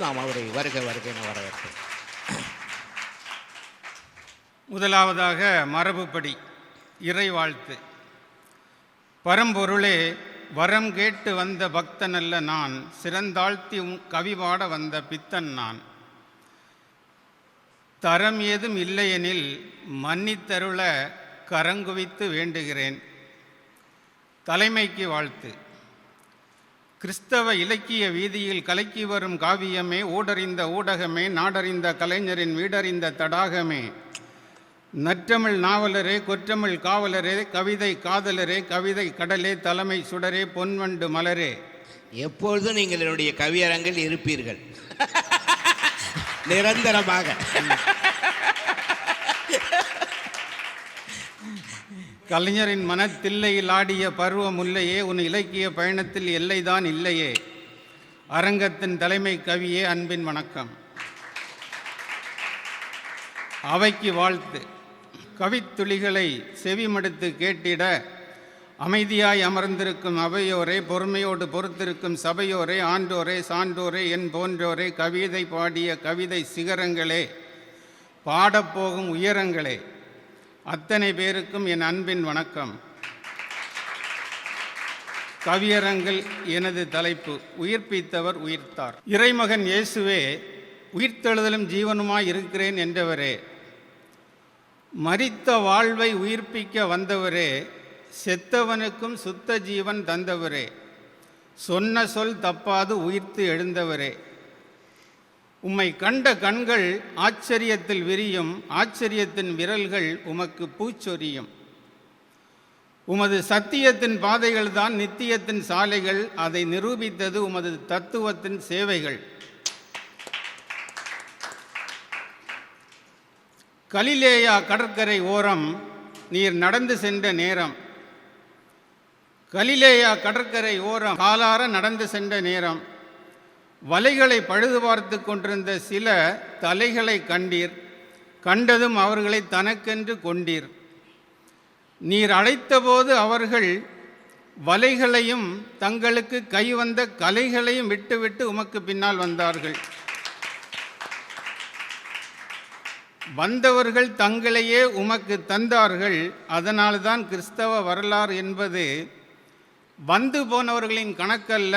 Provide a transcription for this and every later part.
நாம் அவரை வருக வருக என வரவேற்போம். முதலாவதாக மரபுப்படி இறை வாழ்த்து. பரம்பொருளே, வரம் கேட்டு வந்த பக்தன் அல்ல நான், சிறந்தாழ்த்தி கவி பாட வந்த பித்தன் நான். தரம் ஏதும் இல்லையெனில் மன்னித்தருள கரங்குவித்து வேண்டுகிறேன். தலைமைக்கு வாழ்த்து. கிறிஸ்தவ இலக்கிய வீதியில் கலக்கி வரும் காவியமே, ஊடறிந்த ஊடகமே, நாடறிந்த கலைஞரின் வீடறிந்த தடாகமே, நற்றமிழ் நாவலரே, கொற்றமிழ் காவலரே, கவிதை காதலரே, கவிதை கடலே, தலைமை சுடரே, பொன்வண்டு மலரே. எப்பொழுதும் நீங்கள் என்னுடைய கவியரங்கில் இருப்பீர்கள் நிரந்தரமாக. கலைஞரின் மனத்தில்லையில் ஆடிய பருவ முல்லையே, உன் இலக்கிய பயணத்தில் எல்லைதான் இல்லையே. அரங்கத்தின் தலைமை கவியே, அன்பின் வணக்கம். அவைக்கு வாழ்த்து. கவித்துளிகளை செவிமடுத்து கேட்டிட அமைதியாய் அமர்ந்திருக்கும் அவையோரே, பொறுமையோடு பொறுத்திருக்கும் சபையோரே, ஆண்டோரே, சான்றோரே, என் போன்றோரே, கவிதை பாடிய கவிதை சிகரங்களே, பாடப்போகும் உயரங்களே, அத்தனை பேருக்கும் என் அன்பின் வணக்கம். கவியரங்கில் எனது தலைப்பு உயிர்ப்பித்தவர் உயிர்த்தார். இறைமகன் இயேசுவே, உயிர்த்தெழுதலும் ஜீவனுமாய் இருக்கிறேன் என்றவரே, மரித்த வாழ்வை உயிர்ப்பிக்க வந்தவரே, செத்தவனுக்கும் சுத்த ஜீவன் தந்தவரே, சொன்ன சொல் தப்பாது உயிர்த்து எழுந்தவரே, உம்மை கண்ட கண்கள் ஆச்சரியத்தில் விரியும், ஆச்சரியத்தின் விரல்கள் உமக்கு பூச்சொரியும். உமது சத்தியத்தின் பாதைகள்தான் நித்தியத்தின் சாலைகள், அதை நிரூபித்தது உமது தத்துவத்தின் சேவைகள். கலிலேயா கடற்கரை ஓரம் நீர் நடந்து சென்ற நேரம், கலிலேயா கடற்கரை ஓரம் காலார நடந்து சென்ற நேரம், வலைகளை பழுது பார்த்து கொண்டிருந்த சில தலைகளை கண்டீர். கண்டதும் அவர்களை தனக்கென்று கொண்டீர். நீர் அழைத்தபோது அவர்கள் வலைகளையும் தங்களுக்கு கைவந்த கலைகளையும் விட்டுவிட்டு உமக்கு பின்னால் வந்தார்கள். வந்தவர்கள் தங்களையே உமக்கு தந்தார்கள். அதனால்தான் கிறிஸ்தவ வரலாறு என்பது வந்து போனவர்களின் கணக்கல்ல,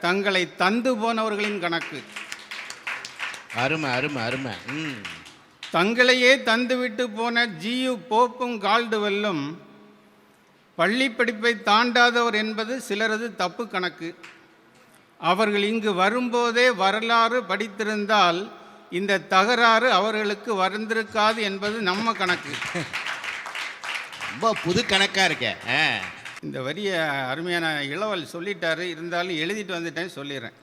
தங்களை தந்து போனவர்களின் கணக்கு. அருமை அருமை அருமை. தங்களையே தந்துவிட்டு போன ஜியு போப்பும் கால்டுவெல்லும் பள்ளி படிப்பை தாண்டாதவர் என்பது சிலரது தப்பு கணக்கு. அவர்கள் இங்கு வரும்போதே வரலாறு படித்திருந்தால் இந்த தகராறு அவர்களுக்கு வந்திருக்காது என்பது நம்ம கணக்கு. ரொம்ப புது கணக்கா இருக்க. இந்த வரிய அருமையான இளவல் சொல்லிட்டாரு, இருந்தாலும் எழுதிட்டு வந்துட்டேன், சொல்லிடுறேன்.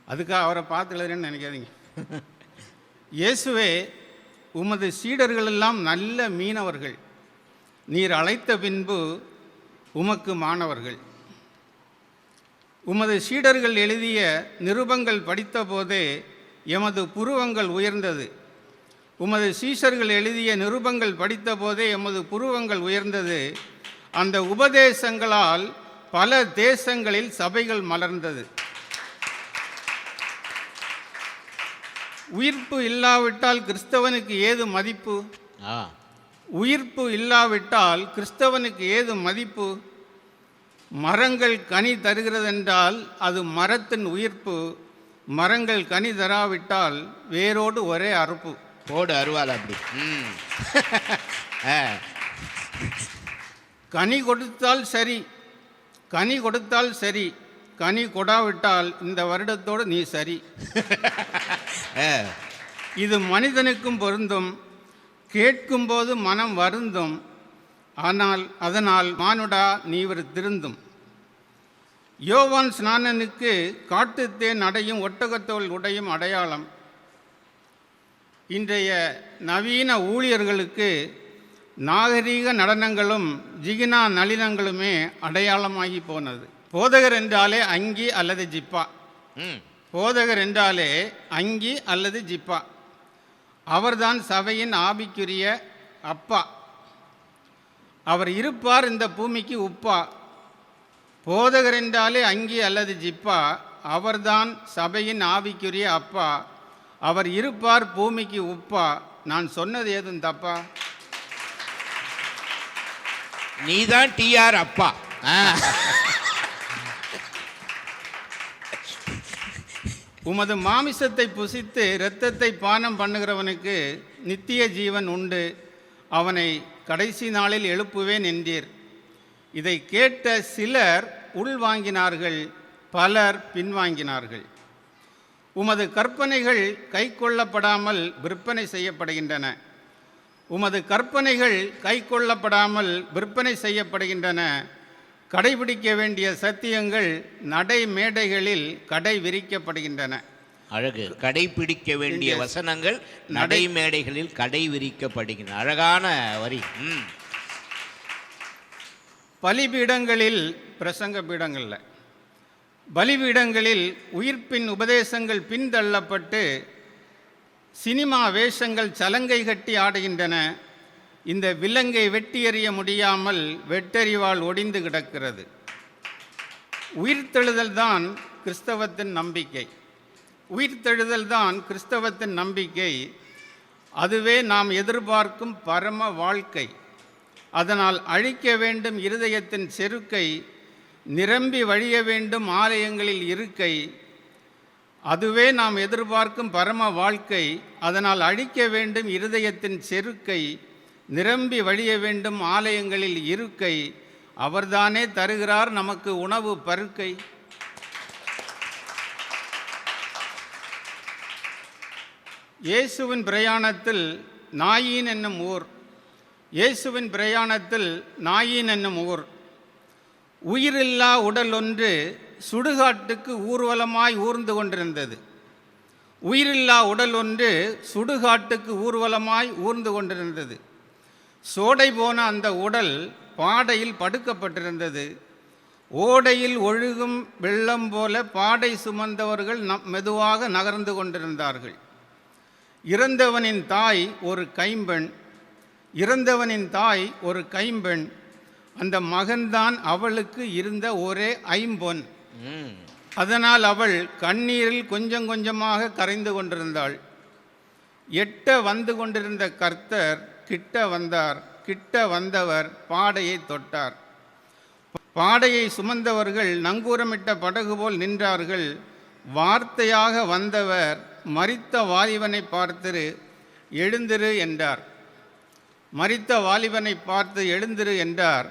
அதுக்காக அவரை பார்த்து எழுதுறேன்னு நினைக்காதீங்க. இயேசுவே, உமது சீடர்களெல்லாம் நல்ல மீனவர்கள், நீர் அழைத்த பின்பு உமக்கு மாணவர்கள். உமது சீடர்கள் எழுதிய நிருபங்கள் படித்த போதே எமது புருவங்கள் உயர்ந்தது. உமது சீஷர்கள் எழுதிய நிருபங்கள் படித்த போதே எமது புருவங்கள் உயர்ந்தது. அந்த உபதேசங்களால் பல தேசங்களில் சபைகள் மலர்ந்தது. உயிர்ப்பு இல்லாவிட்டால் கிறிஸ்தவனுக்கு ஏது மதிப்பு? உயிர்ப்பு இல்லாவிட்டால் கிறிஸ்தவனுக்கு ஏது மதிப்பு? மரங்கள் கனி தருகிறதென்றால் அது மரத்தின் உயிர்ப்பு. மரங்கள் கனி தராவிட்டால் வேரோடு ஒரே அறுப்பு. போடு அருவாள் அப்படி. கனி கொடுத்தால் சரி, கனி கொடுத்தால் சரி, கனி கொடாவிட்டால் இந்த வருடத்தோடு நீ சரி. இது மனிதனுக்கும் பொருந்தும். கேட்கும்போது மனம் வருந்தும், ஆனால் அதனால் மானுடா நீவர் திருந்தும். யோவான் ஸ்நானனுக்கு காட்டுத்தேன் அடையும் ஒட்டகத்தோல் உடையும் அடையாளம். இன்றைய நவீன ஊழியர்களுக்கு நாகரீக நடனங்களும் ஜிகினா நளினங்களுமே அடையாளமாகி போனது. போதகர் என்றாலே அங்கி அல்லது ஜிப்பா. போதகர் என்றாலே அங்கி அல்லது ஜிப்பா. அவர்தான் சபையின் ஆவிக்குரிய அப்பா. அவர் இருப்பார் இந்த பூமிக்கு உப்பா. போதகர் என்றாலே அங்கி அல்லது ஜிப்பா, அவர்தான் சபையின் ஆவிக்குரிய அப்பா. அவர் இருப்பார் பூமிக்கு உப்பா. நான் சொன்னது ஏதும் தப்பா? நீதான் டிஆர் அப்பா. உமது மாமிசத்தை புசித்து இரத்தத்தை பானம் பண்ணுகிறவனுக்கு நித்திய ஜீவன் உண்டு, அவனை கடைசி நாளில் எழுப்புவேன் என்றீர். இதை கேட்ட சிலர் உள்வாங்கினார்கள், பலர் பின்வாங்கினார்கள். உமது கற்பனைகள் கை கொள்ளப்படாமல் விற்பனை செய்யப்படுகின்றன. உமது கற்பனைகள் கை கொள்ளப்படாமல் விற்பனை செய்யப்படுகின்றன. கடைபிடிக்க வேண்டிய சத்தியங்கள் நடை மேடைகளில் கடை விரிக்கப்படுகின்றன. அழகு. கடைபிடிக்க வேண்டிய வசனங்கள் நடைமேடைகளில் கடை விரிக்கப்படுகின்றன. அழகான வரி. பலிபீடங்களில், பிரசங்க பீடங்களில், பலிபீடங்களில் உயிர்ப்பின் உபதேசங்கள் பின்தள்ளப்பட்டு சினிமா வேஷங்கள் சலங்கை கட்டி ஆடுகின்றன. இந்த விலங்கை வெட்டி எறிய முடியாமல் வெட்டறிவால் ஒடிந்து கிடக்கிறது. உயிர்த்தெழுதல் தான் கிறிஸ்தவத்தின் நம்பிக்கை. உயிர்த்தெழுதல் தான் கிறிஸ்தவத்தின் நம்பிக்கை. அதுவே நாம் எதிர்பார்க்கும் பரம வாழ்க்கை. அதனால் அழிக்க வேண்டும் இருதயத்தின் செருக்கை, நிரம்பி வழிய வேண்டும் ஆலயங்களில் இருக்கை. அதுவே நாம் எதிர்பார்க்கும் பரம வாழ்க்கை. அதனால் அழிக்க வேண்டும் இருதயத்தின் செருக்கை, நிரம்பி வழிய வேண்டும் ஆலயங்களில் இருக்கை. அவர்தானே தருகிறார் நமக்கு உணவு பருக்கை. இயேசுவின் பிரயாணத்தில் நாயின் என்னும் ஊர். இயேசுவின் பிரயாணத்தில் நாயின் என்னும் ஊர். உயிரில்லா உடல் ஒன்று சுடுகாட்டுக்கு ஊர்வலமாய் ஊர்ந்து கொண்டிருந்தது. உயிரில்லா உடல் ஒன்று சுடுகாட்டுக்கு ஊர்வலமாய் ஊர்ந்து கொண்டிருந்தது. சோடை போன அந்த உடல் பாடையில் படுக்கப்பட்டிருந்தது. ஓடையில் ஒழுகும் வெள்ளம் போல பாடை சுமந்தவர்கள் மெதுவாக நகர்ந்து கொண்டிருந்தார்கள். இறந்தவனின் தாய் ஒரு கைம்பெண். இறந்தவனின் தாய் ஒரு கைம்பெண். அந்த மகன்தான் அவளுக்கு இருந்த ஒரே ஐம்பொன். அதனால் அவள் கண்ணீரில் கொஞ்சம் கொஞ்சமாக கரைந்து கொண்டிருந்தாள். எட்ட வந்து கொண்டிருந்த கர்த்தர் கிட்ட வந்தார். கிட்ட வந்தவர் பாடையை தொட்டார். பாடையை சுமந்தவர்கள் நங்கூரமிட்ட படகு போல் நின்றார்கள். வார்த்தையாக வந்தவர் மரித்த வாலிபனை பார்த்து எழுந்திரு என்றார். மரித்த வாலிபனை பார்த்து எழுந்திரு என்றார்.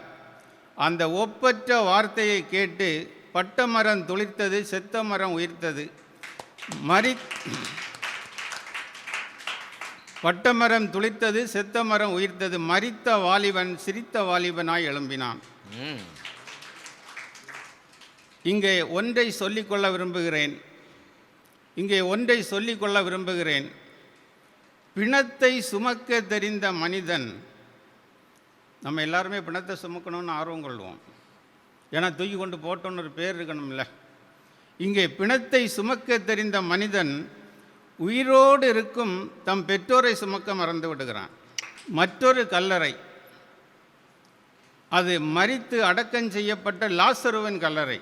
அந்த ஒப்பற்ற வார்த்தையை கேட்டு பட்டமரம் துளிர்த்தது, செத்த மரம் உயிர்த்தது. பட்டமரம் துளிர்த்தது, செத்த மரம் உயிர்த்தது. மரித்த வாலிபன் சிரித்த வாலிபனாய் எழும்பினான். இங்கே ஒன்றை சொல்லிக்கொள்ள விரும்புகிறேன். பிணத்தை சுமக்க தெரிந்த மனிதன், நம்ம எல்லாருமே பிணத்தை சுமக்கணும்னு ஆர்வம் கொள்வோம். ஏன்னா தூக்கி கொண்டு போட்டோன்னு ஒரு பேர் இருக்கணும்ல. இங்கே பிணத்தை சுமக்க தெரிந்த மனிதன் உயிரோடு இருக்கும் தம் பெற்றோரை சுமக்க மறந்து விடுகிறான். மற்றொரு கல்லறை, அது மரித்து அடக்கம் செய்யப்பட்ட லாசருவின் கல்லறை.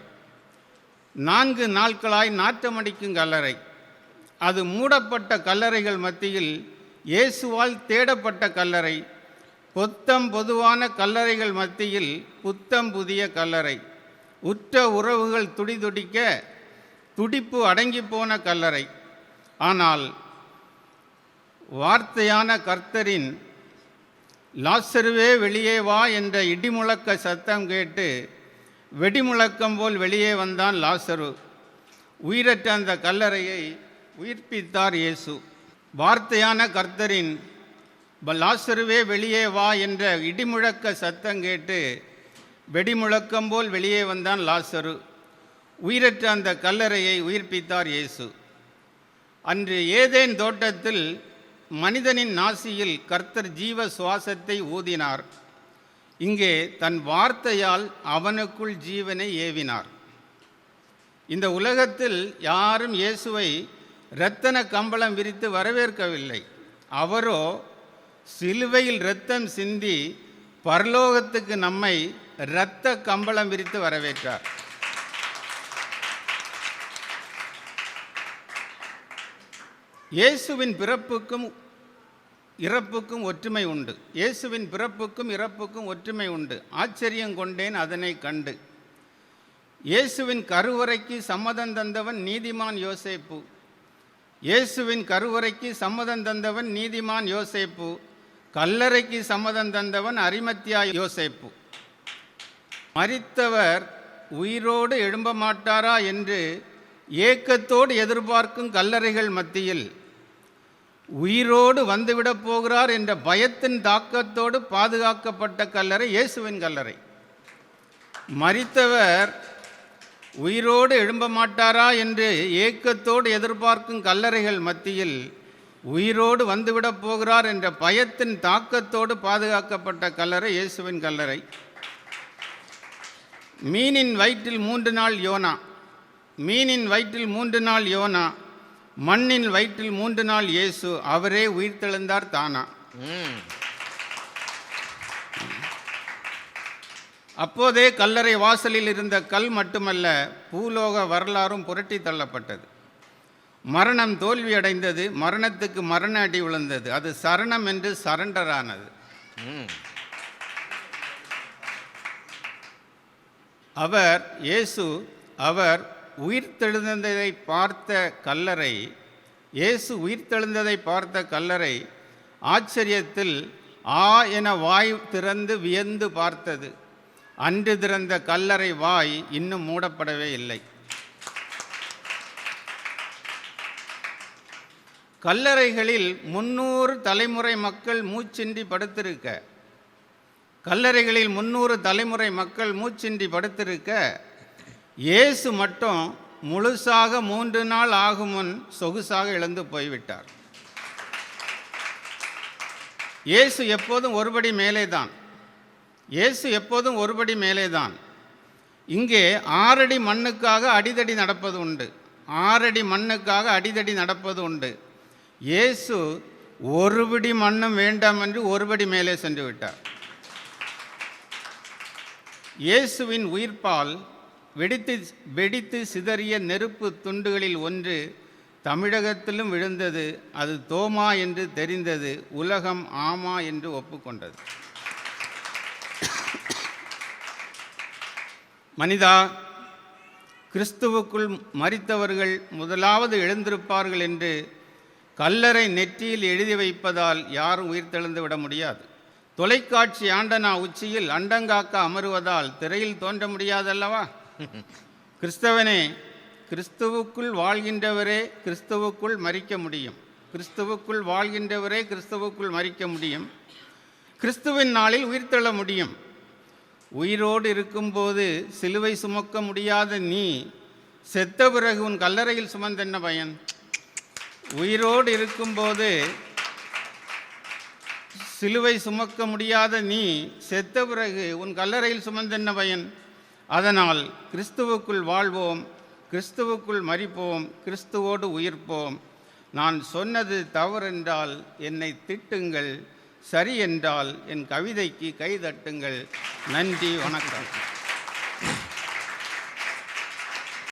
4 நாட்களாய் நாற்றமடிக்கும் கல்லறை. அது மூடப்பட்ட கல்லறைகள் மத்தியில் இயேசுவால் தேடப்பட்ட கல்லறை. பொதுவான கல்லறைகள் மத்தியில் புத்தம் புதிய கல்லறை. உற்ற உறவுகள் துடிதுடிக்க துடிப்பு அடங்கி போன கல்லறை. ஆனால் வார்த்தையான கர்த்தரின் லாசருவே வெளியே வா என்ற இடிமுழக்க சத்தம் கேட்டு வெடிமுழக்கம் போல் வெளியே வந்தான் லாசரு. உயிரற்ற அந்த கல்லறையை உயிர்ப்பித்தார் இயேசு. வார்த்தையான கர்த்தரின் லாசருவே வெளியே வா என்ற இடிமுழக்க சத்தம் கேட்டு வெடிமுழக்கம் போல் வெளியே வந்தான் லாசரு. உயிரற்ற அந்த கல்லறையை உயிர்ப்பித்தார் இயேசு. அன்று ஏதேன் தோட்டத்தில் மனிதனின் நாசியில் கர்த்தர் ஜீவ சுவாசத்தை ஊதினார். இங்கே தன் வார்த்தையால் அவனுக்குள் ஜீவனை ஏவினார். இந்த உலகத்தில் யாரும் இயேசுவை இரத்தன கம்பளம் விரித்து வரவேற்கவில்லை. அவரோ சிலுவையில் இரத்தம் சிந்தி பரலோகத்துக்கு நம்மை இரத்த கம்பளம் விரித்து வரவேற்றார். இயேசுவின் பிறப்புக்கும் இறப்புக்கும் ஒற்றுமை உண்டு. இயேசுவின் பிறப்புக்கும் இறப்புக்கும் ஒற்றுமை உண்டு. ஆச்சரியம் கொண்டேன் அதனை கண்டு. இயேசுவின் கருவறைக்கு சம்மதம் தந்தவன் நீதிமான் யோசேப்பு. இயேசுவின் கருவறைக்கு சம்மதம் தந்தவன் நீதிமான் யோசேப்பு. கல்லறைக்கு சம்மதம் தந்தவன் அரிமத்தியா யோசேப்பு. மரித்தவர் உயிரோடு எழும்ப மாட்டாரா என்று ஏக்கத்தோடு எதிர்பார்க்கும் கல்லறைகள் மத்தியில் உயிரோடு வந்துவிடப் போகிறார் என்ற பயத்தின் தாக்கத்தோடு பாதுகாக்கப்பட்ட கல்லறை இயேசுவின் கல்லறை. மரித்தவர் உயிரோடு எழும்ப மாட்டாரா என்று ஏக்கத்தோடு எதிர்பார்க்கும் கல்லறைகள் மத்தியில் உயிரோடு வந்துவிடப் போகிறார் என்ற பயத்தின் தாக்கத்தோடு பாதுகாக்கப்பட்ட கல்லறை இயேசுவின் கல்லறை. மீனின் வயிற்றில் 3 நாள் யோனா. மீனின் வயிற்றில் 3 நாள் யோனா. மண்ணின் வயிற்றில் 3 நாள் இயேசு. அவரே உயிர்த்தெழுந்தார் தானா. அப்போதே கல்லறை வாசலில் இருந்த கல் மட்டுமல்ல, பூலோக வரலாறும் புரட்டி தள்ளப்பட்டது. மரணம் தோல்வியடைந்தது. மரணத்துக்கு மரண அடி விழுந்தது. அது சரணம் என்று சரண்டரானது. அவர் இயேசு அவர் உயிர்த்தெழுந்ததை பார்த்த கல்லறை, இயேசு உயிர்த்தெழுந்ததை பார்த்த கல்லறை ஆச்சரியத்தில் ஆ என வாய் திறந்து வியந்து பார்த்தது. அன்று திறந்த கல்லறை வாய் இன்னும் மூடப்படவே இல்லை. கல்லறைகளில் 300 தலைமுறை மக்கள் மூச்சின்றி படுத்திருக்க, கல்லறைகளில் 300 தலைமுறை மக்கள் மூச்சின்றி படுத்திருக்க, இயேசு மட்டும் முழுசாக 3 நாள் ஆகும் முன் சொகுசாக இழந்து போய்விட்டார். இயேசு எப்போதும் ஒருபடி மேலே தான். இயேசு எப்போதும் ஒருபடி மேலே தான். இங்கே 6 அடி மண்ணுக்காக அடிதடி நடப்பது உண்டு. 6 அடி மண்ணுக்காக அடிதடி நடப்பது உண்டு. இயேசு ஒருபடி மண்ணும் வேண்டாம் என்று ஒருபடி மேலே சென்று விட்டார். இயேசுவின் உயிர்ப்பால் வெடித்து சிதறிய நெருப்பு துண்டுகளில் ஒன்று தமிழகத்திலும் விழுந்தது. அது தோமா என்று தெரிந்தது. உலகம் ஆமா என்று ஒப்புக்கொண்டது. மனிதா, கிறிஸ்துவுக்குள் மரித்தவர்கள் முதலாவது எழுந்திருப்பார்கள் என்று கல்லறை நெற்றியில் எழுதி வைப்பதால் யாரும் உயிர்த்தெழுந்து விட முடியாது. தொலைக்காட்சி ஆண்டனா உச்சியில் அண்டங்காக்க அமருவதால் திரையில் தோன்ற முடியாதல்லவா? கிறிஸ்தவனே, கிறிஸ்துவுக்குள் வாழ்கின்றவரே கிறிஸ்துவுக்குள் மரிக்க முடியும். கிறிஸ்துவுக்குள் வாழ்கின்றவரே கிறிஸ்துவுக்குள் மரிக்க முடியும். கிறிஸ்துவின் நாளில் உயிர்த்தெழ முடியும். உயிரோடு இருக்கும்போது சிலுவை சுமக்க முடியாத நீ செத்த பிறகு உன் கல்லறையில் சுமந்தென்ன பயன்? உயிரோடு இருக்கும்போது சிலுவை சுமக்க முடியாத நீ செத்த பிறகு உன் கல்லறையில் சுமந்தென்ன பயன்? அதனால் கிறிஸ்துவுக்குள் வாழ்வோம், கிறிஸ்துவுக்குள் மரிப்போம், கிறிஸ்துவோடு உயிர்ப்போம். நான் சொன்னது தவறென்றால் என்னை திட்டுங்கள், சரி என்றால் என் கவிதைக்கு கைதட்டுங்கள். நன்றி, வணக்கம்.